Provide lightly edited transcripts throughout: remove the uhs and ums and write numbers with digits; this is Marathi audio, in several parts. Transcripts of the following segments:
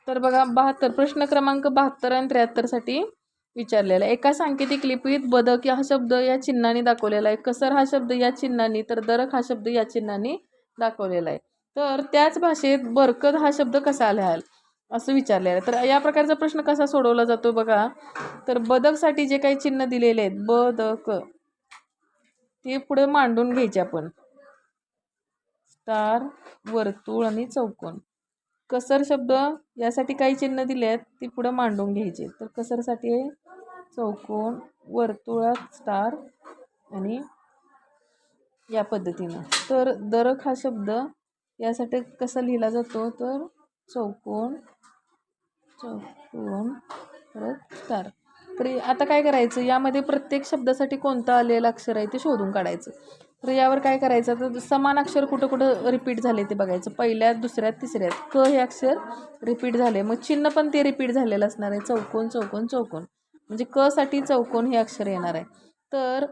तर बघा 72 प्रश्न क्रमांक 72 आणि 73 साठी विचारलेला आहे. एका सांकेतिक लिपीत बदक हा शब्द या चिन्हाने दाखवलेला आहे. कसर हा शब्द या चिन्हाने तर दरक हा शब्द या चिन्हाने दाखवलेला आहे. तर त्याच भाषेत बरकत हा शब्द कसा लिहाल असं विचारलेलं आहे. तर या प्रकारचा प्रश्न कसा सोडवला जातो बघा. तर बदकसाठी जे काही चिन्ह दिलेले आहेत बदक ते पुढे मांडून घ्यायचे आपण. स्टार, वर्तुळ आणि चौकोन. कसर शब्द यासाठी काही चिन्ह दिले आहेत ती पुढे मांडून घ्यायचे. तर कसरसाठी आहे चौकोन, वर्तुळात स्टार आणि या पद्धतीनं. तर दरक हा शब्द यासाठी कसा लिहिला जातो तर चौकोन चौकोन परत स्टार. तर आता काय करायचं यामध्ये प्रत्येक शब्दासाठी कोणतं आलेलं अक्षर आहे ते शोधून काढायचं. तर यावर काय करायचं तर समान अक्षर कुठं कुठं रिपीट झाले ते बघायचं. पहिल्यात, दुसऱ्यात, तिसऱ्यात क हे अक्षर रिपीट झाले मग चिन्ह पण ते रिपीट झालेलं असणार आहे. चौकोन चौकोन चौकोन म्हणजे क साठी चौकोन हे अक्षर येणार आहे. तर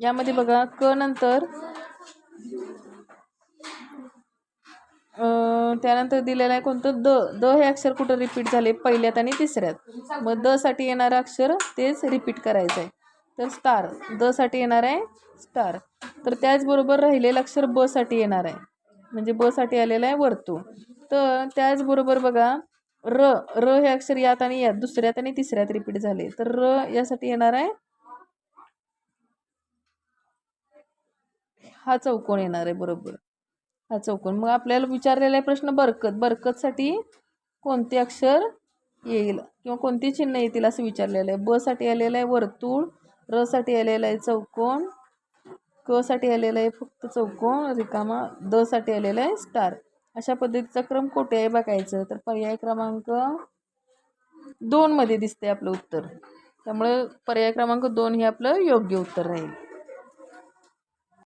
यामध्ये बघा क नंतर त्यानंतर दिलेलं आहे कोणतं द. द हे अक्षर कुठं रिपीट झाले पहिल्यात आणि तिसऱ्यात. मग द साठी येणारं अक्षर तेच रिपीट करायचं आहे. तर स्टार द साठी येणार आहे स्टार. तर त्याचबरोबर राहिलेलं अक्षर ब साठी येणार आहे म्हणजे ब साठी आलेलं आहे वर्तुळ. तर त्याचबरोबर बघा र. र हे अक्षर यात आणि यात दुसऱ्यात आणि तिसऱ्यात रिपीट झाले. तर र यासाठी येणार आहे हा चौकोन येणार आहे बरोबर. हा चौकोन. मग आपल्याला विचारलेला आहे प्रश्न बरकत. बरकतसाठी कोणते अक्षर येईल किंवा कोणती चिन्ह येतील असं विचारलेलं आहे. ब साठी आलेलं आहे वर्तुळ, र साठी आलेलं आहे चौकोन, क साठी आलेलं आहे फक्त चौकोन रिकामा, द साठी आलेलं आहे स्टार. अशा पद्धतीचा क्रम कुठे आहे बघायचं. तर पर्याय क्रमांक 2 मध्ये दिसते आपलं उत्तर. त्यामुळे पर्याय क्रमांक 2 हे आपलं योग्य उत्तर राहील.